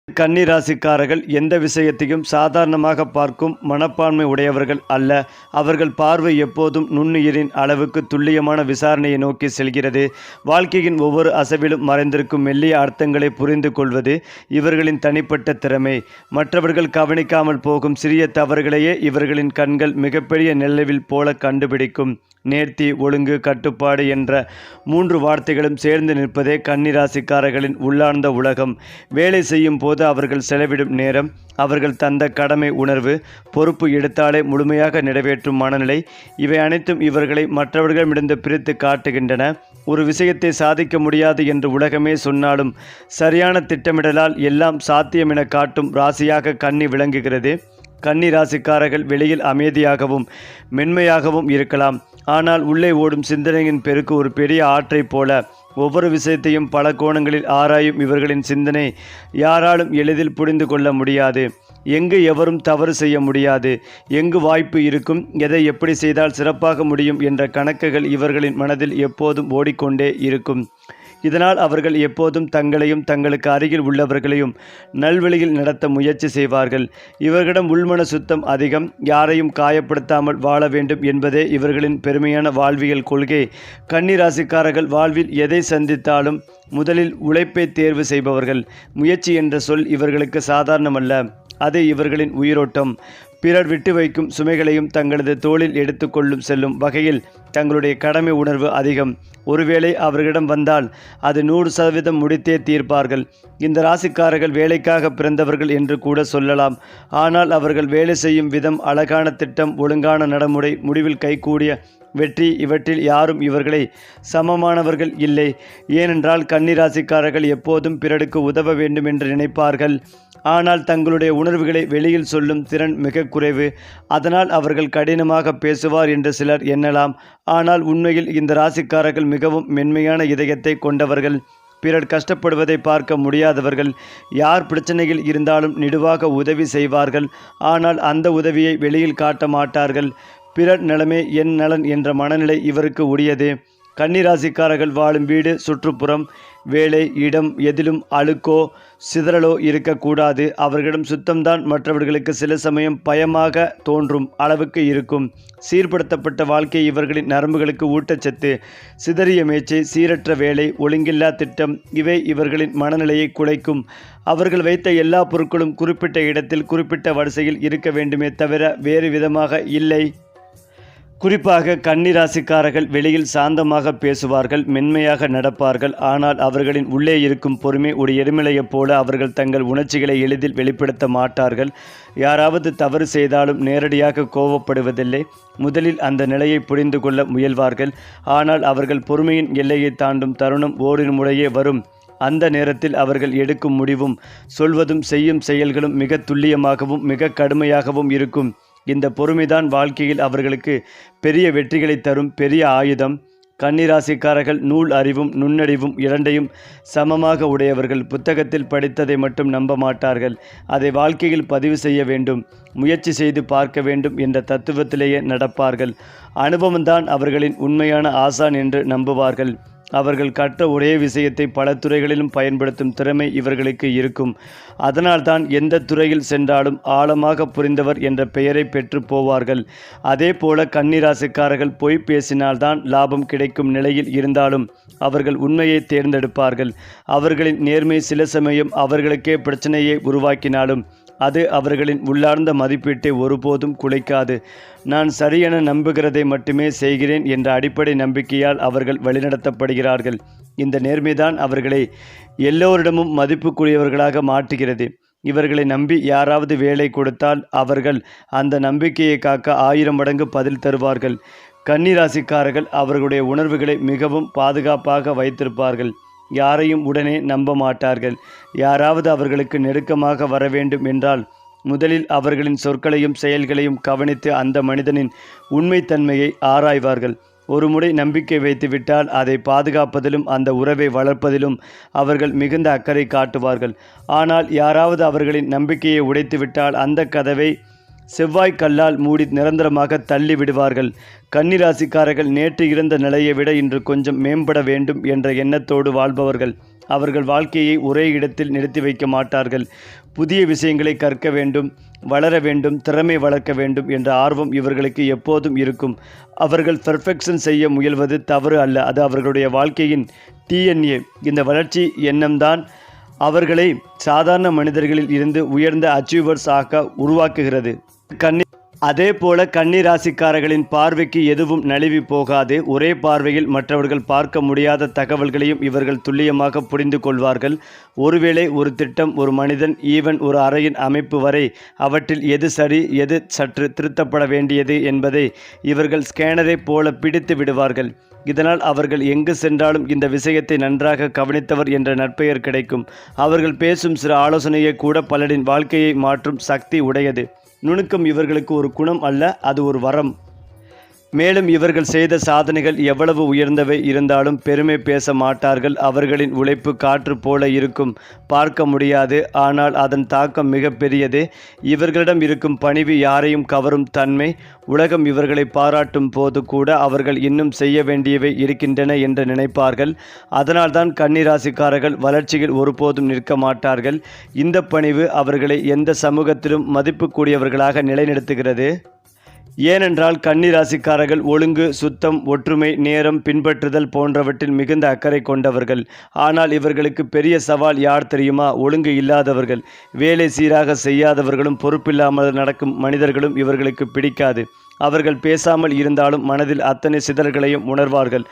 கன்னி ராசிக்காரர்கள் எந்த விஷயத்தையும் சாதாரணமாக பார்க்கும் மனப்பான்மை உடையவர்கள் அல்ல. அவர்கள் பார்வை எப்போதும் நுண்ணுயிரின் அளவுக்கு துல்லியமான விசாரணையை நோக்கி செல்கிறது. வாழ்க்கையின் ஒவ்வொரு அசைவிலும் மறைந்திருக்கும் மெல்லிய அர்த்தங்களை புரிந்து கொள்வது இவர்களின் தனிப்பட்ட திறமை. மற்றவர்கள் கவனிக்காமல் போகும் சிறிய தவறுகளையே இவர்களின் கண்கள் மிகப்பெரிய நிலவில் போல கண்டுபிடிக்கும். நேர்த்தி, ஒழுங்கு, கட்டுப்பாடு என்ற 3 வார்த்தைகளும் சேர்ந்து நிற்பதே கன்னிராசிக்காரர்களின் உள்ளார்ந்த உலகம். வேலை செய்யும் போது அவர்கள் செலவிடும் நேரம், அவர்கள் தந்த கடமை உணர்வு, பொறுப்பு எடுத்தாலே முழுமையாக நிறைவேற்றும் மனநிலை, இவை அனைத்தும் இவர்களை மற்றவர்களிடமிருந்து பிரித்து காட்டுகின்றன. ஒரு விஷயத்தை சாதிக்க முடியாது என்று உலகமே சொன்னாலும் சரியான திட்டமிடலால் எல்லாம் சாத்தியம் என காட்டும் ராசியாக கன்னி விளங்குகிறது. கன்னி ராசிக்காரர்கள் வெளியில் அமைதியாகவும் மென்மையாகவும் இருக்கலாம். ஆனால் உள்ளே ஓடும் சிந்தனையின் பெருக்கு ஒரு பெரிய ஆற்றைப் போல. ஒவ்வொரு விஷயத்தையும் பல கோணங்களில் ஆராயும் இவர்களின் சிந்தனை யாராலும் எளிதில் புரிந்து கொள்ள முடியாது. எங்கு எவரும் தவறு செய்ய முடியாது, எங்கு வாய்ப்பு இருக்கும், எதை எப்படி செய்தால் சிறப்பாக முடியும் என்ற கணக்குகள் இவர்களின் மனதில் எப்போதும் ஓடிக்கொண்டே இருக்கும். இதனால் அவர்கள் எப்போதும் தங்களையும் தங்களுக்கு அருகில் உள்ளவர்களையும் நல்வழியில் நடத்த முயற்சி செய்வார்கள். இவர்களிடம் உள்மன சுத்தம் அதிகம். யாரையும் காயப்படுத்தாமல் வாழ வேண்டும் என்பதே இவர்களின் பெருமையான வாழ்வியல் கொள்கை. கன்னி ராசிக்காரர்கள் வாழ்வில் எதை சந்தித்தாலும் முதலில் உழைப்பை தேர்வு செய்பவர்கள். முயற்சி என்ற சொல் இவர்களுக்கு சாதாரணமல்ல, அது இவர்களின் உயிரோட்டம். பிறர் விட்டு வைக்கும் சுமைகளையும் தங்களது தோளில் எடுத்துக்கொள்ளும் செல்லும் வகையில் தங்களுடைய கடமை உணர்வு அதிகம். ஒருவேளை அவர்களிடம் வந்தால் அது 100% முடித்தே தீர்ப்பார்கள். இந்த ராசிக்காரர்கள் வேலைக்காக பிறந்தவர்கள் என்று கூட சொல்லலாம். ஆனால் அவர்கள் வேலை செய்யும் விதம், அழகான திட்டம், ஒழுங்கான நடைமுறை, முடிவில் கைகூடிய வெற்றி, இவற்றில் யாரும் இவர்களை சமமானவர்கள் இல்லை. ஏனென்றால் கன்னி ராசிக்காரர்கள் எப்போதும் பிறருக்கு உதவ வேண்டும் என்று நினைப்பார்கள். ஆனால் தங்களுடைய உணர்வுகளை வெளியில் சொல்லும் திறன் மிக குறைவு. அதனால் அவர்கள் கடினமாக பேசுவார் என்று சிலர் எண்ணலாம். ஆனால் உண்மையில் இந்த ராசிக்காரர்கள் மிகவும் மென்மையான இதயத்தை கொண்டவர்கள். பிறர் கஷ்டப்படுவதை பார்க்க முடியாதவர்கள். யார் பிரச்சனையில் இருந்தாலும் நெடுவாக உதவி செய்வார்கள். ஆனால் அந்த உதவியை வெளியில் காட்ட மாட்டார்கள். பிறர் நலமே என் நலன் என்ற மனநிலை இவருக்கு உரியது. கன்னிராசிக்காரர்கள் வாழும் வீடு, சுற்றுப்புறம், வேலை இடம் எதிலும் அழுக்கோ சிதறலோ இருக்கக்கூடாது. அவர்களிடம் சுத்தம்தான் மற்றவர்களுக்கு சில சமயம் பயமாக தோன்றும் அளவுக்கு இருக்கும். சீர்படுத்தப்பட்ட வாழ்க்கை இவர்களின் நரம்புகளுக்கு ஊட்டச்சத்து. சிதறிய மேய்ச்சை, சீரற்ற வேலை, ஒழுங்கில்லா திட்டம் இவை இவர்களின் மனநிலையை குலைக்கும். அவர்கள் வைத்த எல்லா பொருட்களும் குறிப்பிட்ட இடத்தில் குறிப்பிட்ட வரிசையில் இருக்க வேண்டுமே தவிர வேறு விதமாக இல்லை. குறிப்பாக கன்னி ராசிக்காரர்கள் வெளியில் சாந்தமாக பேசுவார்கள், மென்மையாக நடப்பார்கள். ஆனால் அவர்களின் உள்ளே இருக்கும் பொறுமை ஒரு எரிமலையைப் போல. அவர்கள் தங்கள் உணர்ச்சிகளை எளிதில் வெளிப்படுத்த மாட்டார்கள். யாராவது தவறு செய்தாலும் நேரடியாக கோபப்படுவதில்லை. முதலில் அந்த நிலையை புரிந்து கொள்ள முயல்வார்கள். ஆனால் அவர்கள் பொறுமையின் எல்லையை தாண்டும் தருணம் ஓரிரு முறையே வரும். அந்த நேரத்தில் அவர்கள் எடுக்கும் முடிவும் சொல்வதும் செய்யும் செயல்களும் மிக துல்லியமாகவும் மிக கடுமையாகவும் இருக்கும். இந்த பொறுமைதான் வாழ்க்கையில் அவர்களுக்கு பெரிய வெற்றிகளை தரும் பெரிய ஆயுதம். கன்னிராசிக்காரர்கள் நூல் அறிவும் நுண்ணறிவும் இரண்டையும் சமமாக உடையவர்கள். புத்தகத்தில் படித்ததை மட்டும் நம்ப மாட்டார்கள், அதை வாழ்க்கையில் பதிவு செய்ய வேண்டும், முயற்சி செய்து பார்க்க வேண்டும் என்ற தத்துவத்திலேயே நடப்பார்கள். அனுபவம்தான் அவர்களின் உண்மையான ஆசான் என்று நம்புவார்கள். அவர்கள் கற்ற ஒரே விஷயத்தை பல துறைகளிலும் பயன்படுத்தும் திறமை இவர்களுக்கு இருக்கும். அதனால்தான் எந்த துறையில் சென்றாலும் ஆழமாக புரிந்தவர் என்ற பெயரை பெற்று போவார்கள். அதே போல கன்னிராசிக்காரர்கள் பொய் பேசினால்தான் லாபம் கிடைக்கும் நிலையில் இருந்தாலும் அவர்கள் உண்மையை தேர்ந்தெடுப்பார்கள். அவர்களின் நேர்மை சில சமயம் அவர்களுக்கே பிரச்சனையை உருவாக்கினாலும் அது அவர்களின் உள்ளார்ந்த மதிப்பீட்டை ஒருபோதும் குலைக்காது. நான் சரியென நம்புகிறதை மட்டுமே செய்கிறேன் என்ற அடிப்படை நம்பிக்கையால் அவர்கள் வழிநடத்தப்படுகிறார்கள். இந்த நேர்மைதான் அவர்களை எல்லோரிடமும் மதிப்புக்குரியவர்களாக மாற்றுகிறது. இவர்களை நம்பி யாராவது வேலை கொடுத்தால் அவர்கள் அந்த நம்பிக்கையை காக்க 1000 மடங்கு பதில் தருவார்கள். கன்னிராசிக்காரர்கள் அவர்களுடைய உணர்வுகளை மிகவும் பாதுகாப்பாக வைத்திருப்பார்கள். யாரையும் உடனே நம்ப மாட்டார்கள். யாராவது அவர்களுக்கு நெருக்கமாக வர வேண்டும் என்றால் முதலில் அவர்களின் சொற்களையும் செயல்களையும் கவனித்து அந்த மனிதனின் உண்மைத்தன்மையை ஆராய்வார்கள். ஒரு முறை நம்பிக்கை வைத்துவிட்டால் அதை பாதுகாப்பதிலும் அந்த உறவை வளர்ப்பதிலும் அவர்கள் மிகுந்த அக்கறை காட்டுவார்கள். ஆனால் யாராவது அவர்களின் நம்பிக்கையை உடைத்துவிட்டால் அந்த கதவை செவ்வாய் கல்லால் மூடி நிரந்தரமாக தள்ளி விடுவார்கள். கன்னிராசிக்காரர்கள் நேற்று இருந்த நிலையை விட இன்று கொஞ்சம் மேம்பட வேண்டும் என்ற எண்ணத்தோடு வாழ்பவர்கள். அவர்கள் வாழ்க்கையை ஒரே இடத்தில் நிறுத்தி வைக்க மாட்டார்கள். புதிய விஷயங்களை கற்க வேண்டும், வளர வேண்டும், திறமை வளர்க்க வேண்டும் என்ற ஆர்வம் இவர்களுக்கு எப்போதும் இருக்கும். அவர்கள் பெர்ஃபெக்ஷன் செய்ய முயல்வது தவறு அல்ல, அது அவர்களுடைய வாழ்க்கையின் டிஎன்ஏ. இந்த வளர்ச்சி எண்ணம்தான் அவர்களை சாதாரண மனிதர்களில் இருந்து உயர்ந்த அச்சீவர்ஸ் ஆக உருவாக்குகிறது. அதே போல கன்னி ராசிக்காரர்களின் பார்வைக்கு எதுவும் நழுவி போகாது. ஒரே பார்வையில் மற்றவர்கள் பார்க்க முடியாத தகவல்களையும் இவர்கள் துல்லியமாக புரிந்து கொள்வார்கள். ஒருவேளை ஒரு திட்டம், ஒரு மனிதன், ஈவன் ஒரு அறையின் அமைப்பு வரை அவற்றில் எது சரி, எது சற்று திருத்தப்பட வேண்டியது என்பதை இவர்கள் ஸ்கேனரை போல பிடித்து விடுவார்கள். இதனால் அவர்கள் எங்கு சென்றாலும் இந்த விஷயத்தை நன்றாக கவனித்தவர் என்ற நற்பெயர் கிடைக்கும். அவர்கள் பேசும் சில ஆலோசனையை கூட பலரின் வாழ்க்கையை மாற்றும் சக்தி உடையது. நுணுக்கம் இவர்களுக்கு ஒரு குணம் அல்ல, அது ஒரு வரம். மேலும் இவர்கள் செய்த சாதனைகள் எவ்வளவு உயர்ந்தவை இருந்தாலும் பெருமை பேச மாட்டார்கள். அவர்களின் உழைப்பு காற்று போல இருக்கும், பார்க்க முடியாது, ஆனால் அதன் தாக்கம் மிகப்பெரியது. இவர்களிடம் இருக்கும் பணிவு யாரையும் கவரும் தன்மை. உலகம் இவர்களை பாராட்டும் போது கூட அவர்கள் இன்னும் செய்ய வேண்டியவை இருக்கின்றன என்று நினைப்பார்கள். அதனால்தான் கன்னிராசிக்காரர்கள் வளர்ச்சியில் ஒருபோதும் நிற்க மாட்டார்கள். இந்த பணிவு அவர்களை எந்த சமூகத்திலும் மதிப்புக்கூடியவர்களாக நிலைநிறுத்துகிறது. ஏனென்றால் கன்னிராசிக்காரர்கள் ஒழுங்கு, சுத்தம், ஒற்றுமை, நேரம் பின்பற்றுதல் போன்றவற்றில் மிகுந்த அக்கறை கொண்டவர்கள். ஆனால் இவர்களுக்கு பெரிய சவால் யார் தெரியுமா? ஒழுங்கு இல்லாதவர்கள். வேலை சீராக செய்யாதவர்களும் பொறுப்பில்லாமல் நடக்கும் மனிதர்களும் இவர்களுக்கு பிடிக்காது. அவர்கள் பேசாமல் இருந்தாலும் மனதில் அத்தனை சிதறல்களையும் உணர்வார்கள்.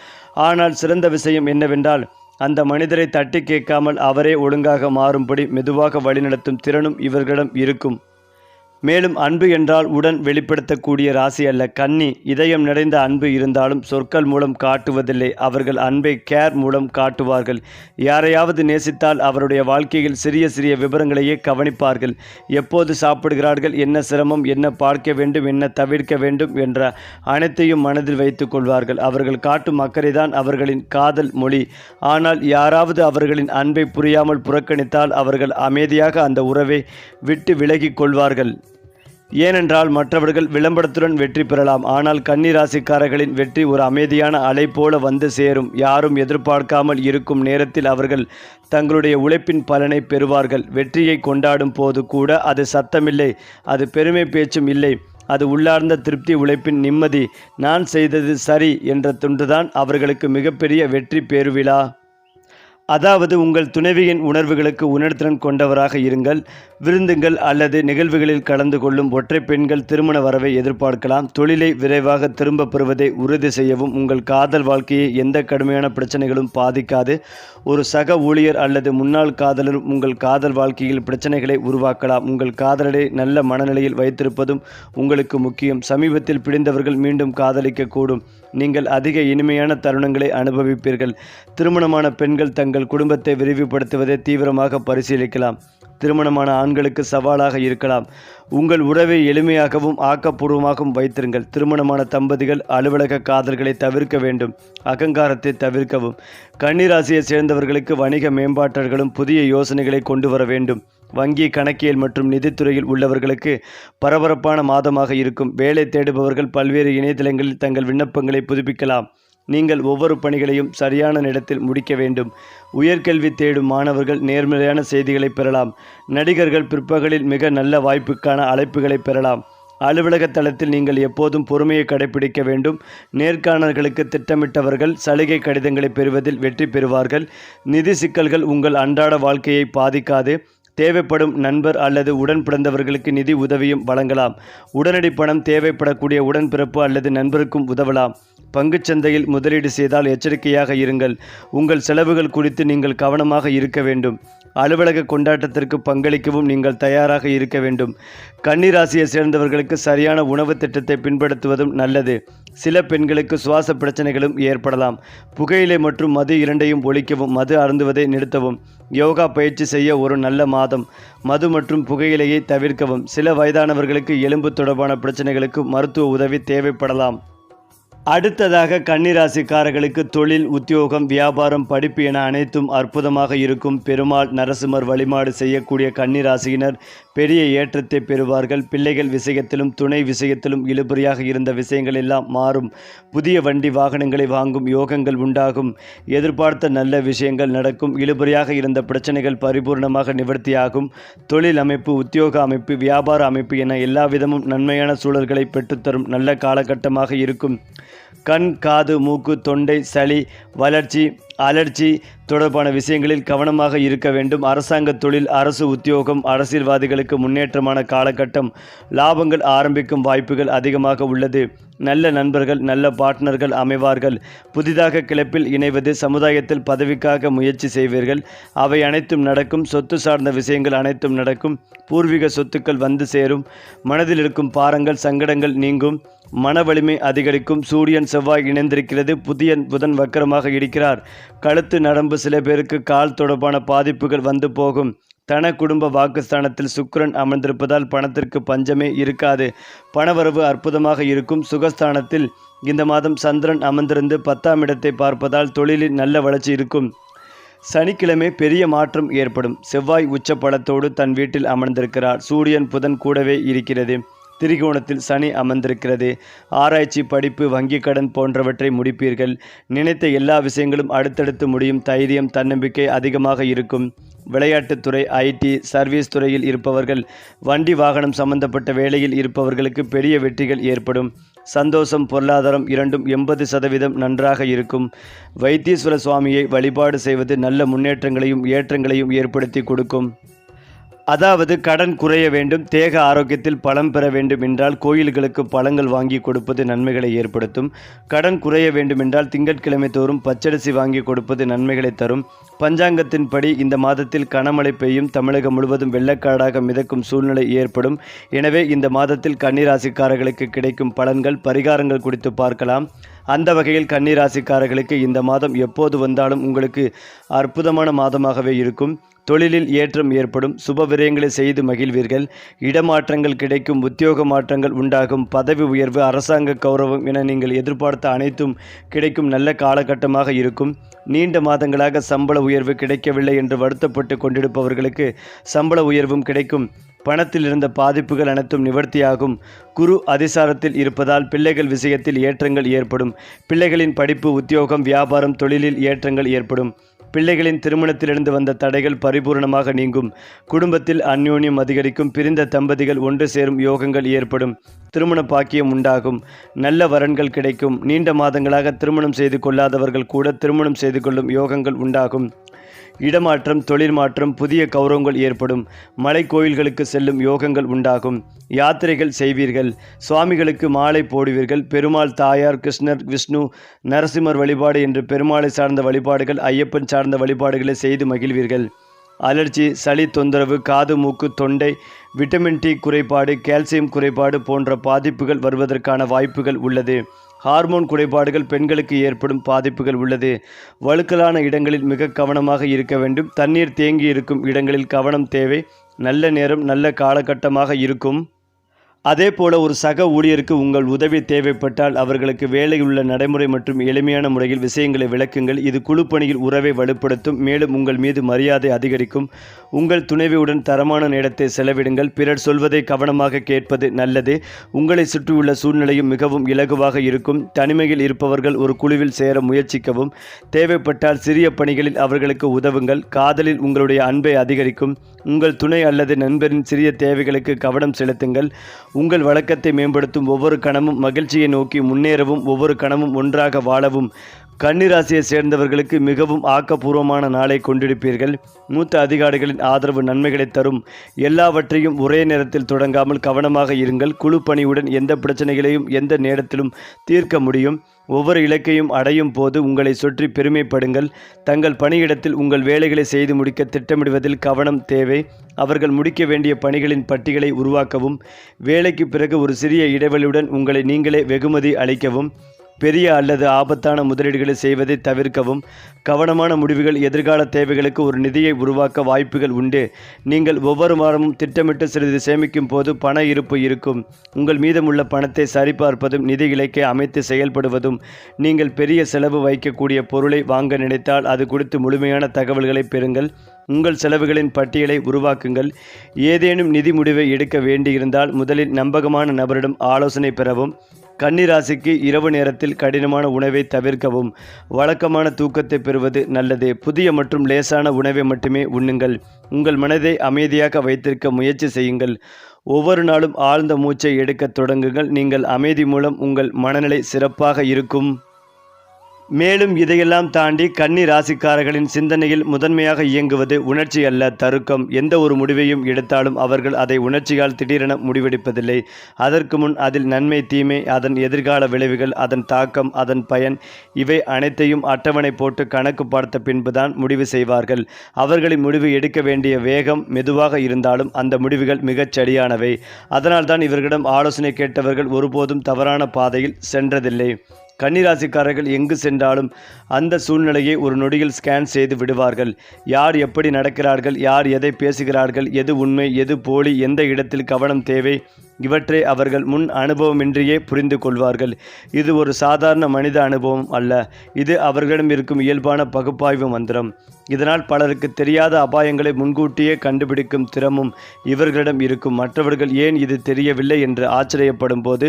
ஆனால் சிறந்த விஷயம் என்னவென்றால், அந்த மனிதரை தட்டி கேட்காமல் அவரே ஒழுங்காக மாறும்படி மெதுவாக வழிநடத்தும் திறனும் இவர்களிடம் இருக்கும். மேலும் அன்பு என்றால் உடன் வெளிப்படுத்தக்கூடிய ராசி அல்ல கன்னி. இதயம் நிறைந்த அன்பு இருந்தாலும் சொற்கள் மூலம் காட்டுவதில்லை. அவர்கள் அன்பை கேர் மூலம் காட்டுவார்கள். யாரையாவது நேசித்தால் அவருடைய வாழ்க்கையில் சிறிய சிறிய விவரங்களையே கவனிப்பார்கள். எப்போது சாப்பிடுகிறார்கள், என்ன சிரமம், என்ன பார்க்க வேண்டும், என்ன தவிர்க்க வேண்டும் என்ற அனைத்தையும் மனதில் வைத்து கொள்வார்கள். அவர்கள் காட்டும் அக்கறைதான் அவர்களின் காதல் மொழி. ஆனால் யாராவது அவர்களின் அன்பை புரியாமல் புறக்கணித்தால் அவர்கள் அமைதியாக அந்த உறவை விட்டு விலகி கொள்வார்கள். ஏனென்றால் மற்றவர்கள் விளம்பரத்துடன் வெற்றி பெறலாம், ஆனால் கன்னிராசிக்காரர்களின் வெற்றி ஒரு அமைதியான அலை போல வந்து சேரும். யாரும் எதிர்பார்க்காமல் இருக்கும் நேரத்தில் அவர்கள் தங்களுடைய உழைப்பின் பலனை பெறுவார்கள். வெற்றியை கொண்டாடும் போது கூட அது சத்தமில்லை, அது பெருமை பேச்சும் இல்லை, அது உள்ளார்ந்த திருப்தி, உழைப்பின் நிம்மதி. நான் செய்தது சரி என்ற துண்டுதான் அவர்களுக்கு மிகப்பெரிய வெற்றி பெருவிழா. அதாவது உங்கள் துணைவியின் உணர்வுகளுக்கு உணர்திறன் கொண்டவராக இருங்கள். விருந்துகள் அல்லது நிகழ்வுகளில் கலந்து கொள்ளும் ஒற்றை பெண்கள் திருமண வரவை எதிர்பார்க்கலாம். தொழிலை விரைவாக திரும்ப பெறுவதை உறுதி செய்யவும். உங்கள் காதல் வாழ்க்கையை எந்த கடுமையான பிரச்சனைகளும் பாதிக்காது. ஒரு சக ஊழியர் அல்லது முன்னாள் காதலரும் உங்கள் காதல் வாழ்க்கையில் பிரச்சனைகளை உருவாக்கலாம். உங்கள் காதலரை நல்ல மனநிலையில் வைத்திருப்பதும் உங்களுக்கு முக்கியம். சமீபத்தில் பிடிந்தவர்கள் மீண்டும் காதலிக்கக்கூடும். நீங்கள் அதிக இனிமையான தருணங்களை அனுபவிப்பீர்கள். திருமணமான பெண்கள் தங்கள் குடும்பத்தை விரிவுபடுத்துவதை தீவிரமாக பரிசீலிக்கலாம். திருமணமான ஆண்களுக்கு சவாலாக இருக்கலாம். உங்கள் உறவை எளிமையாகவும் ஆக்கப்பூர்வமாகவும் வைத்திருங்கள். திருமணமான தம்பதிகள் அலுவலக காதல்களை தவிர்க்க வேண்டும். அகங்காரத்தை தவிர்க்கவும். கன்னிராசியை சேர்ந்தவர்களுக்கு வணிக மேம்பாட்டர்களும் புதிய யோசனைகளை கொண்டு வர வேண்டும். வங்கி, கணக்கியல் மற்றும் நிதித்துறையில் உள்ளவர்களுக்கு பரபரப்பான மாதமாக இருக்கும். வேலை தேடுபவர்கள் பல்வேறு இணையதளங்களில் தங்கள் விண்ணப்பங்களை புதுப்பிக்கலாம். நீங்கள் ஒவ்வொரு பணிகளையும் சரியான நேரத்தில் முடிக்க வேண்டும். உயர்கல்வி தேடும் மாணவர்கள் நேர்மறையான செய்திகளை பெறலாம். நடிகர்கள் பிற்பகலில் மிக நல்ல வாய்ப்புக்கான அழைப்புகளை பெறலாம். அலுவலக தளத்தில் நீங்கள் எப்போதும் பொறுமையை கடைபிடிக்க வேண்டும். நேர்காணல்களுக்கு திட்டமிட்டவர்கள் சலுகை கடிதங்களை பெறுவதில் வெற்றி பெறுவார்கள். நிதி சிக்கல்கள் உங்கள் அன்றாட வாழ்க்கையை பாதிக்காது. தேவைப்படும் நண்பர் அல்லது உடன் பிறந்தவர்களுக்கு நிதி உதவியும் வழங்கலாம். உடனடி பணம் தேவைப்படக்கூடிய உடன்பிறப்பு அல்லது நண்பருக்கும் உதவலாம். பங்குச்சந்தையில் முதலீடு செய்தால் எச்சரிக்கையாக இருங்கள். உங்கள் செலவுகள் குறித்து நீங்கள் கவனமாக இருக்க வேண்டும். அலுவலக கொண்டாட்டத்திற்கு பங்களிக்கவும் நீங்கள் தயாராக இருக்க வேண்டும். கன்னிராசியை சேர்ந்தவர்களுக்கு சரியான உணவு திட்டத்தை பின்பற்றுவதும் நல்லது. சில பெண்களுக்கு சுவாச பிரச்சனைகளும் ஏற்படலாம். புகையிலை மற்றும் மது இரண்டையும் ஒழிக்கவும். மது அருந்துவதை நிறுத்தவும். யோகா பயிற்சி செய்ய ஒரு நல்ல மாதம். மது மற்றும் புகையிலையை தவிர்க்கவும். சில வயதானவர்களுக்கு எலும்பு தொடர்பான பிரச்சனைகளுக்கு மருத்துவ உதவி தேவைப்படலாம். அடுத்ததாக கன்னிராசிக்காரர்களுக்கு தொழில், உத்தியோகம், வியாபாரம், படிப்பு என அனைத்தும் அற்புதமாக இருக்கும். பெருமாள், நரசிம்மர் வழிபாடு செய்யக்கூடிய கன்னிராசியினர் பெரிய ஏற்றத்தை பெறுவார்கள். பிள்ளைகள் விஷயத்திலும் துணை விஷயத்திலும் இழுபறியாக இருந்த விஷயங்கள் எல்லாம் மாறும். புதிய வண்டி வாகனங்களை வாங்கும் யோகங்கள் உண்டாகும். எதிர்பார்த்த நல்ல விஷயங்கள் நடக்கும். இழுபறியாக இருந்த பிரச்சனைகள் பரிபூர்ணமாக நிவர்த்தியாகும். தொழில் அமைப்பு, உத்தியோக அமைப்பு, வியாபார அமைப்பு என எல்லா விதமும் நன்மையான சூழல்களை பெற்றுத்தரும் நல்ல காலகட்டமாக இருக்கும். கண், காது, மூக்கு, தொண்டை, சளி, வளர்ச்சி, அலர்ஜி தொடர்பான விஷயங்களில் கவனமாக இருக்க வேண்டும். அரசாங்க தொழில், அரசு உத்தியோகம், அரசியல்வாதிகளுக்கு முன்னேற்றமான காலகட்டம். லாபங்கள் ஆரம்பிக்கும் வாய்ப்புகள் அதிகமாக உள்ளது. நல்ல நண்பர்கள், நல்ல பார்ட்னர்கள் அமைவார்கள். புதிதாக கிளப்பில் இணைவது, சமுதாயத்தில் பதவிக்காக முயற்சி செய்வீர்கள். அவை அனைத்தும் நடக்கும். சொத்து சார்ந்த விஷயங்கள் அனைத்தும் நடக்கும். பூர்வீக சொத்துக்கள் வந்து சேரும். மனதில் இருக்கும் பாரங்கள், சங்கடங்கள் நீங்கும். மன வலிமை அதிகரிக்கும். சூரியன் செவ்வாய் இணைந்திருக்கிறது. புதன் வக்கரமாக இருக்கிறார். கழுத்து, நரம்பு, சில பேருக்கு கால் தொடர்பான பாதிப்புகள் வந்து போகும். தன குடும்ப வாக்குஸ்தானத்தில் சுக்கிரன் அமர்ந்திருப்பதால் பணத்திற்கு பஞ்சமே இருக்காது. பணவரவு அற்புதமாக இருக்கும். சுகஸ்தானத்தில் இந்த மாதம் சந்திரன் அமர்ந்திருந்து 10ஆம் இடத்தை பார்ப்பதால் தொழிலில் நல்ல வளர்ச்சி இருக்கும். சனிக்கிழமை பெரிய மாற்றம் ஏற்படும். செவ்வாய் உச்ச பலத்தோடு தன் வீட்டில் அமர்ந்திருக்கிறார். சூரியன் புதன் கூடவே இருக்கிறது. திரிகோணத்தில் சனி அமர்ந்திருக்கிறது. ஆராய்ச்சி, படிப்பு, வங்கிக் கடன் போன்றவற்றை முடிப்பீர்கள். நினைத்த எல்லா விஷயங்களும் அடுத்தடுத்து முடியும். தைரியம், தன்னம்பிக்கை அதிகமாக இருக்கும். விளையாட்டுத்துறை, ஐடி, சர்வீஸ் துறையில் இருப்பவர்கள், வண்டி வாகனம் சம்பந்தப்பட்ட வேலையில் இருப்பவர்களுக்கு பெரிய வெற்றிகள் ஏற்படும். சந்தோஷம், பொருளாதாரம் இரண்டும் 80% நன்றாக இருக்கும். வைத்தீஸ்வர சுவாமியை வழிபாடு செய்வது நல்ல முன்னேற்றங்களையும் ஏற்றங்களையும் ஏற்படுத்தி கொடுக்கும். அதாவது கடன் குறைய வேண்டும், தேக ஆரோக்கியத்தில் பலம் பெற வேண்டும் என்றால் கோயில்களுக்கு பழங்கள் வாங்கி கொடுப்பது நன்மைகளை ஏற்படுத்தும். கடன் குறைய வேண்டுமென்றால் திங்கட்கிழமை தோறும் பச்சரிசி வாங்கி கொடுப்பது நன்மைகளை தரும். பஞ்சாங்கத்தின்படி இந்த மாதத்தில் கனமழை பெய்யும். தமிழகம் முழுவதும் வெள்ளக்காடாக மிதக்கும் சூழ்நிலை ஏற்படும். எனவே இந்த மாதத்தில் கன்னிராசிக்காரர்களுக்கு கிடைக்கும் பலன்கள், பரிகாரங்கள் குறித்து பார்க்கலாம். அந்த வகையில் கன்னிராசிக்காரர்களுக்கு இந்த மாதம் எப்போது வந்தாலும் உங்களுக்கு அற்புதமான மாதமாகவே இருக்கும். தொழிலில் ஏற்றம் ஏற்படும். சுப விரயங்களை செய்து மகிழ்வீர்கள். இடமாற்றங்கள் கிடைக்கும். உத்தியோக மாற்றங்கள் உண்டாகும். பதவி உயர்வு, அரசாங்க கௌரவம் என நீங்கள் எதிர்பார்த்த அனைத்தும் கிடைக்கும் நல்ல காலகட்டமாக இருக்கும். நீண்ட மாதங்களாக சம்பள உயர்வு கிடைக்கவில்லை என்று வருத்தப்பட்டு கொண்டிருப்பவர்களுக்கு சம்பள உயர்வும் கிடைக்கும். பணத்தில் இருந்த பாதிப்புகள் அனைத்தும் நிவர்த்தியாகும். குரு அதிசாரத்தில் இருப்பதால் பிள்ளைகள் விஷயத்தில் ஏற்றங்கள் ஏற்படும். பிள்ளைகளின் படிப்பு, உத்தியோகம், வியாபாரம், தொழிலில் ஏற்றங்கள் ஏற்படும். பிள்ளைகளின் திருமணத்திலிருந்து வந்த தடைகள் பரிபூர்ணமாக நீங்கும். குடும்பத்தில் அந்யோன்யம் அதிகரிக்கும். பிரிந்த தம்பதிகள் ஒன்று சேரும் யோகங்கள் ஏற்படும். திருமண பாக்கியம் உண்டாகும். நல்ல வரன்கள் கிடைக்கும். நீண்ட மாதங்களாக திருமணம் செய்து கொள்ளாதவர்கள் கூட திருமணம் செய்து கொள்ளும் யோகங்கள் உண்டாகும். இடமாற்றம், தொழில் மாற்றம், புதிய கௌரவங்கள் ஏற்படும். மலை கோயில்களுக்கு செல்லும் யோகங்கள் உண்டாகும். யாத்திரைகள் செய்வீர்கள். சுவாமிகளுக்கு மாலை போடுவீர்கள். பெருமாள், தாயார், கிருஷ்ணர், விஷ்ணு, நரசிம்மர் வழிபாடு என்று பெருமாளை சார்ந்த வழிபாடுகள், ஐயப்பன் சார்ந்த வழிபாடுகளை செய்து மகிழ்வீர்கள். அலர்ஜி, சளி தொந்தரவு, காது, மூக்கு, தொண்டை, விட்டமின் டி குறைபாடு, கால்சியம் குறைபாடு போன்ற பாதிப்புகள் வருவதற்கான வாய்ப்புகள் உள்ளது. ஹார்மோன் குறைபாடுகள், பெண்களுக்கு ஏற்படும் பாதிப்புகள் உள்ளது. வழுக்கலான இடங்களில் மிக கவனமாக இருக்க வேண்டும். தண்ணீர் தேங்கி இருக்கும் இடங்களில் கவனம் தேவை. நல்ல நேரம், நல்ல காலகட்டமாக இருக்கும். அதேபோல ஒரு சக ஊழியருக்கு உங்கள் உதவி தேவைப்பட்டால் அவர்களுக்கு வேலையுள்ள நடைமுறை மற்றும் எளிமையான முறையில் விஷயங்களை விளக்குங்கள். இது குழுப்பணியில் உறவை வலுப்படுத்தும். மேலும் உங்கள் மீது மரியாதை அதிகரிக்கும். உங்கள் துணைவியுடன் தரமான நேரத்தை செலவிடுங்கள். பிறர் சொல்வதை கவனமாக கேட்பது நல்லது. உங்களை சுற்றியுள்ள சூழ்நிலையும் மிகவும் இலகுவாக இருக்கும். தனிமையில் இருப்பவர்கள் ஒரு குழுவில் சேர முயற்சிக்கவும். தேவைப்பட்டால் சிறிய பணிகளில் அவர்களுக்கு உதவுங்கள். காதலில் உங்களுடைய அன்பை அதிகரிக்கும். உங்கள் துணை அல்லது நண்பரின் சிறிய தேவைகளுக்கு கவனம் செலுத்துங்கள். உங்கள் வழக்கத்தை மேம்படுத்தும். ஒவ்வொரு கணமும் மகிழ்ச்சியை நோக்கி முன்னேறவும், ஒவ்வொரு கணமும் ஒன்றாக வாழவும். கன்னிராசியை சேர்ந்தவர்களுக்கு மிகவும் ஆக்கப்பூர்வமான நாளை கொண்டிருப்பீர்கள். மூத்த அதிகாரிகளின் ஆதரவு நன்மைகளை தரும். எல்லாவற்றையும் ஒரே நேரத்தில் தொடங்காமல் கவனமாக இருங்கள். குழு பணியுடன் எந்த பிரச்சனைகளையும் எந்த நேரத்திலும் தீர்க்க முடியும். ஒவ்வொரு இலக்கையும் அடையும் போது உங்களை சுற்றி பெருமைப்படுங்கள். தங்கள் பணியிடத்தில் உங்கள் வேலைகளை செய்து முடிக்க திட்டமிடுவதில் கவனம் தேவை. அவர்கள் முடிக்க வேண்டிய பணிகளின் பட்டியலை உருவாக்கவும். வேலைக்கு பிறகு ஒரு சிறிய இடைவெளியுடன் உங்களை நீங்களே வெகுமதி அளிக்கவும். பெரிய அல்லது ஆபத்தான முதலீடுகளை செய்வதை தவிர்க்கவும். கவனமான முடிவுகள் எதிர்கால தேவைகளுக்கு ஒரு நிதியை உருவாக்க வாய்ப்புகள் உண்டு. நீங்கள் ஒவ்வொரு வாரமும் திட்டமிட்டு சிறிது சேமிக்கும் போது பண இருப்பு இருக்கும். உங்கள் மீதமுள்ள பணத்தை சரிபார்ப்பதும் நிதி இலக்கை அமைத்து செயல்படுவதும். நீங்கள் பெரிய செலவு வைக்கக்கூடிய பொருளை வாங்க நினைத்தால் அது குறித்து முழுமையான தகவல்களை பெறுங்கள். உங்கள் செலவுகளின் பட்டியலை உருவாக்குங்கள். ஏதேனும் நிதி முடிவை எடுக்க வேண்டியிருந்தால் முதலில் நம்பகமான நபரிடம் ஆலோசனை பெறவும். கன்னிராசிக்கு இரவு நேரத்தில் கடினமான உணவை தவிர்க்கவும். வழக்கமான தூக்கத்தை பெறுவது நல்லது. புதிய மற்றும் லேசான உணவை மட்டுமே உண்ணுங்கள். உங்கள் மனதை அமைதியாக வைத்திருக்க முயற்சி செய்யுங்கள். ஒவ்வொரு நாளும் ஆழ்ந்த மூச்சை எடுக்கத் தொடங்குங்கள். நீங்கள் அமைதி மூலம் உங்கள் மனநிலை சிறப்பாக இருக்கும். மேலும் இதையெல்லாம் தாண்டி கன்னி ராசிக்காரர்களின் சிந்தனையில் முதன்மையாக இயங்குவது உணர்ச்சி அல்ல, தருக்கம். எந்த ஒரு முடிவையும் எடுத்தாலும் அவர்கள் அதை உணர்ச்சியால் திடீரென முடிவெடுப்பதில்லை. அதற்கு முன் அதில் நன்மை, தீமை, அதன் எதிர்கால விளைவுகள், அதன் தாக்கம், அதன் பயன், இவை அனைத்தையும் அட்டவணை போட்டு கணக்கு பார்த்த பின்புதான் முடிவு செய்வார்கள். அவர்களின் முடிவு எடுக்க வேண்டிய வேகம் மெதுவாக இருந்தாலும் அந்த முடிவுகள் மிகச் சரியானவை. அதனால்தான் இவர்களிடம் ஆலோசனை கேட்டவர்கள் ஒருபோதும் தவறான பாதையில் சென்றதில்லை. கன்னிராசிக்காரர்கள் எங்கு சென்றாலும் அந்த சூழ்நிலையை ஒரு நொடியில் ஸ்கேன் செய்து விடுவார்கள். யார் எப்படி நடக்கிறார்கள், யார் எதை பேசுகிறார்கள், எது உண்மை, எது போலி, எந்த இடத்தில் கவனம் தேவை, இவற்றை அவர்கள் முன் அனுபவமின்றியே புரிந்து கொள்வார்கள். இது ஒரு சாதாரண மனித அனுபவம் அல்ல, இது அவர்களிடம் இருக்கும் இயல்பான பகுப்பாய்வு மந்திரம். இதனால் பலருக்கு தெரியாத அபாயங்களை முன்கூட்டியே கண்டுபிடிக்கும் திறமும் இவர்களிடம் இருக்கும். மற்றவர்கள் ஏன் இது தெரியவில்லை என்று ஆச்சரியப்படும் போது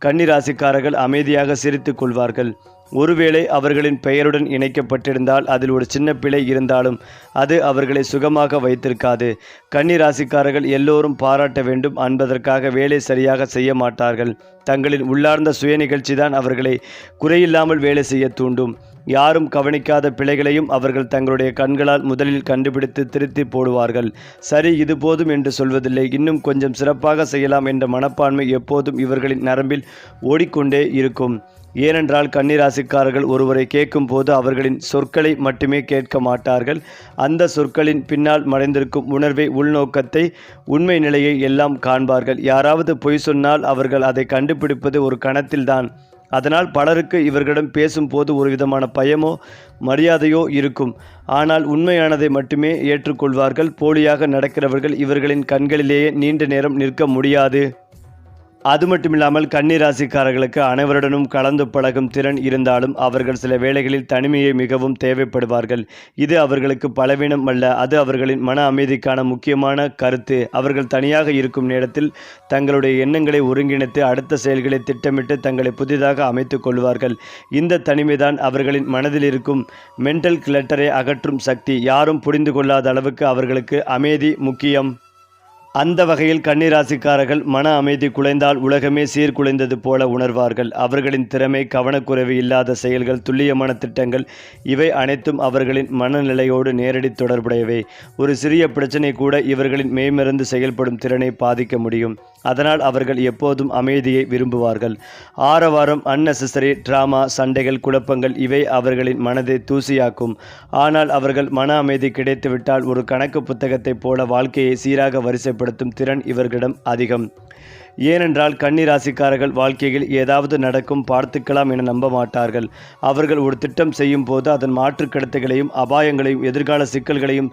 கன்னிராசிக்காரர்கள் அமைதியாக சிரித்து கொள்வார்கள். ஒருவேளை அவர்களின் பெயருடன் இணைக்கப்பட்டிருந்தால் அதில் ஒரு சின்ன பிழை இருந்தாலும் அது அவர்களை சுகமாக வைத்திருக்காது. கன்னிராசிக்காரர்கள் எல்லோரும் பாராட்ட வேண்டும் என்பதற்காக வேலை சரியாக செய்ய மாட்டார்கள். தங்களின் உள்ளார்ந்த சுய நிகழ்ச்சிதான் அவர்களை குறையில்லாமல் வேலை செய்ய தூண்டும். யாரும் கவனிக்காத பிழைகளையும் அவர்கள் தங்களுடைய கண்களால் முதலில் கண்டுபிடித்து திருத்தி போடுவார்கள். சரி, இது போதும் என்று சொல்வதில்லை, இன்னும் கொஞ்சம் சிறப்பாக செய்யலாம் என்ற மனப்பான்மை எப்போதும் இவர்களின் நரம்பில் ஓடிக்கொண்டே இருக்கும். ஏனென்றால் கன்னிராசிக்காரர்கள் ஒருவரை கேட்கும் போது அவர்களின் சொற்களை மட்டுமே கேட்க மாட்டார்கள். அந்த சொற்களின் பின்னால் மறைந்திருக்கும் உணர்வை, உள்நோக்கத்தை, உண்மை நிலையை எல்லாம் காண்பார்கள். யாராவது பொய் சொன்னால் அவர்கள் அதை கண்டுபிடிப்பது ஒரு கணத்தில்தான். அதனால் பலருக்கு இவர்களிடம் பேசும்போது ஒரு விதமான பயமோ மரியாதையோ இருக்கும். ஆனால் உண்மையானதை மட்டுமே ஏற்றுக்கொள்வார்கள். போலியாக நடக்கிறவர்கள் இவர்களின் கண்களிலேயே நீண்ட நேரம் நிற்க முடியாது. அது மட்டுமில்லாமல் கன்னிராசிக்காரர்களுக்கு அனைவருடனும் கலந்து பழகும் திறன் இருந்தாலும் அவர்கள் சில வேளைகளில் தனிமையை மிகவும் தேவைப்படுவார்கள். இது அவர்களுக்கு பலவீனம் அல்ல, அது அவர்களின் மன அமைதிக்கான முக்கியமான கருத்து. அவர்கள் தனியாக இருக்கும் நேரத்தில் தங்களுடைய எண்ணங்களை ஒருங்கிணைத்து அடுத்த செயல்களை திட்டமிட்டு தங்களை புதிதாக அமைத்து கொள்வார்கள். இந்த தனிமைதான் அவர்களின் மனதில் இருக்கும் மென்டல் கிளட்டரை அகற்றும் சக்தி. யாரும் புரிந்து கொள்ளாத அளவுக்கு அவர்களுக்கு அமைதி முக்கியம். அந்த வகையில் கன்னிராசிக்காரர்கள் மன அமைதி குலைந்தால் உலகமே சீர்குலைந்தது போல உணர்வார்கள். அவர்களின் திறமை, கவனக்குறைவு இல்லாத செயல்கள், துல்லியமான திட்டங்கள், இவை அனைத்தும் அவர்களின் மனநிலையோடு நேரடி தொடர்புடையவை. ஒரு சிறிய பிரச்சனை கூட இவர்களின் மெய்மறந்து செயல்படும் திறனை பாதிக்க முடியும். அதனால் அவர்கள் எப்போதும் அமைதியை விரும்புவார்கள். ஆரவாரம், அன்னெசசரி டிராமா, சண்டைகள், குழப்பங்கள், இவை அவர்களின் மனதை தூசியாக்கும். ஆனால் அவர்கள் மன அமைதி கிடைத்துவிட்டால் ஒரு கணக்கு புத்தகத்தைப் போல வாழ்க்கையை சீராக வரிசைப்படுத்தும் திறன் இவர்களிடம் அதிகம். ஏனென்றால் கன்னிராசிக்காரர்கள் வாழ்க்கையில் ஏதாவது நடக்கும், பார்த்துக்கலாம் என நம்ப மாட்டார்கள். அவர்கள் ஒரு திட்டம் செய்யும் போது அதன் மாற்று கருத்துகளையும் அபாயங்களையும் எதிர்கால சிக்கல்களையும்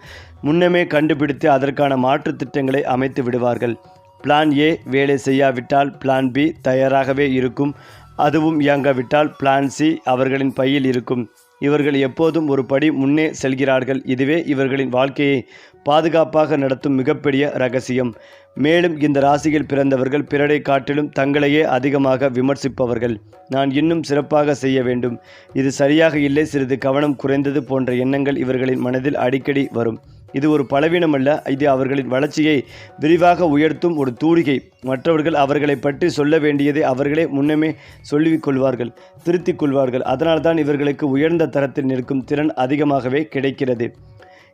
முன்னமே கண்டுபிடித்து அதற்கான மாற்று திட்டங்களை அமைத்து விடுவார்கள். பிளான் ஏ வேலை செய்யாவிட்டால் பிளான் பி தயாராகவே இருக்கும். அதுவும் இயங்காவிட்டால் பிளான் சி அவர்களின் பையில் இருக்கும். இவர்கள் எப்போதும் ஒரு படி முன்னே செல்கிறார்கள். இதுவே இவர்களின் வாழ்க்கையை பாதுகாப்பாக நடத்தும் மிகப்பெரிய ரகசியம். மேலும் இந்த ராசியில் பிறந்தவர்கள் பிறரை காட்டிலும் தங்களையே அதிகமாக விமர்சிப்பவர்கள். நான் இன்னும் சிறப்பாக செய்ய வேண்டும், இது சரியாக இல்லை, சிறிது கவனம் குறைந்தது போன்ற எண்ணங்கள் இவர்களின் மனதில் அடிக்கடி வரும். இது ஒரு பலவீனம் அல்ல, இது அவர்களின் வளர்ச்சியை விரிவாக உயர்த்தும் ஒரு தூரிகை. மற்றவர்கள் அவர்களை பற்றி சொல்ல வேண்டியதை அவர்களே முன்னமே சொல்லிக் கொள்வார்கள், திருத்திக் கொள்வார்கள். அதனால்தான் இவர்களுக்கு உயர்ந்த தரத்தில் நிற்கும் திறன் அதிகமாகவே கிடைக்கிறது.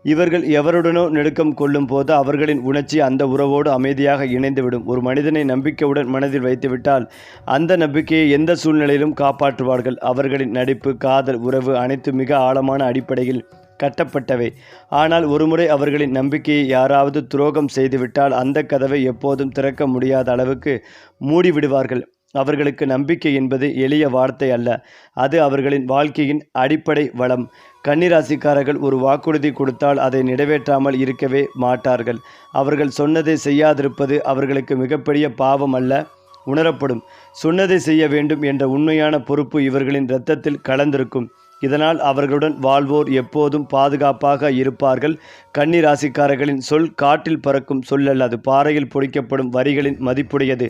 இவர்கள் எவருடனோ நெருக்கம் கொள்ளும் போது அவர்களின் உணர்ச்சி அந்த உறவோடு அமைதியாக இணைந்துவிடும். ஒரு மனிதனை நம்பிக்கையுடன் மனதில் வைத்துவிட்டால் அந்த நம்பிக்கையை எந்த சூழ்நிலையிலும் காப்பாற்றுவார்கள். அவர்களின் நடிப்பு, காதல், உறவு அனைத்து மிக ஆழமான அடிப்படையில் கட்டப்பட்டவை. ஆனால் ஒருமுறை அவர்களின் நம்பிக்கையை யாராவது துரோகம் செய்துவிட்டால் அந்த கதவை எப்போதும் திறக்க முடியாத அளவுக்கு மூடிவிடுவார்கள். அவர்களுக்கு நம்பிக்கை என்பது எளிய வார்த்தை அல்ல, அது அவர்களின் வாழ்க்கையின் அடிப்படை வளம். கன்னிராசிக்காரர்கள் ஒரு வாக்குறுதி கொடுத்தால் அதை நிறைவேற்றாமல் இருக்கவே மாட்டார்கள். அவர்கள் சொன்னதை செய்யாதிருப்பது அவர்களுக்கு மிகப்பெரிய பாவம் அல்ல, உணரப்படும். சொன்னதை செய்ய வேண்டும் என்ற உண்மையான பொறுப்பு இவர்களின் இரத்தத்தில் கலந்திருக்கும். இதனால் அவர்களுடன் வாழ்வோர் எப்போதும் பாதுகாப்பாக இருப்பார்கள். கன்னி ராசிக்காரர்களின் சொல் காற்றில் பறக்கும் சொல்லல், அது பாறையில் பொறிக்கப்படும் வரிகளின் மதிப்புடையது.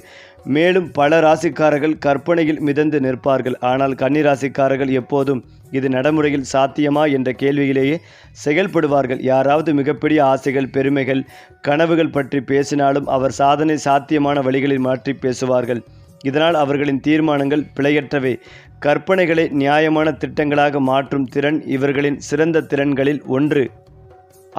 மேலும் பல ராசிக்காரர்கள் கற்பனையில் மிதந்து நிற்பார்கள். ஆனால் கன்னி ராசிக்காரர்கள் எப்போதும் இது நடைமுறையில் சாத்தியமா என்ற கேள்வியிலேயே செயல்படுவார்கள். யாராவது மிகப்பெரிய ஆசைகள், பெருமைகள், கனவுகள் பற்றி பேசினாலும் அவர் சாதனை சாத்தியமான வழிகளில் மாற்றி பேசுவார்கள். இதனால் அவர்களின் தீர்மானங்கள் பிழையற்றவை. கற்பனைகளை நியாயமான திட்டங்களாக மாற்றும் திறன் இவர்களின் சிறந்த திறன்களில் ஒன்று.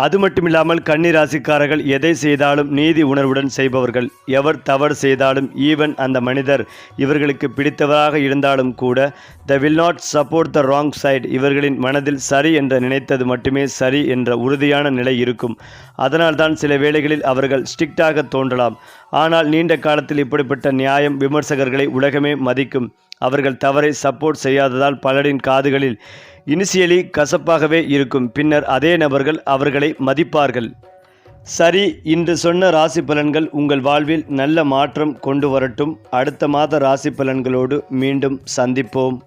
அது மட்டுமில்லாமல் கன்னி ராசிக்காரர்கள் எதை செய்தாலும் நீதி உணர்வுடன் செய்பவர்கள். எவர் தவறு செய்தாலும் ஈவன் அந்த மனிதர் இவர்களுக்கு பிடித்தவராக இருந்தாலும் கூட they will not support the wrong side. இவர்களின் மனதில் சரி என்று நினைத்தது மட்டுமே சரி என்ற உறுதியான நிலை இருக்கும். அதனால்தான் சில வேளைகளில் அவர்கள் ஸ்ட்ரிக்டாக தோன்றலாம். ஆனால் நீண்ட காலத்தில் இப்படிப்பட்ட நியாயம் விமர்சகர்களை உலகமே மதிக்கும். அவர்கள் தவறை சப்போர்ட் செய்யாததால் பலரின் காதுகளில் இனிஷியலி கசப்பாகவே இருக்கும். பின்னர் அதே நபர்கள் அவர்களை மதிப்பார்கள். சரி, இன்று சொன்ன ராசி பலன்கள் உங்கள் வாழ்வில் நல்ல மாற்றம் கொண்டு வரட்டும். அடுத்த மாத ராசி பலன்களோடு மீண்டும் சந்திப்போம்.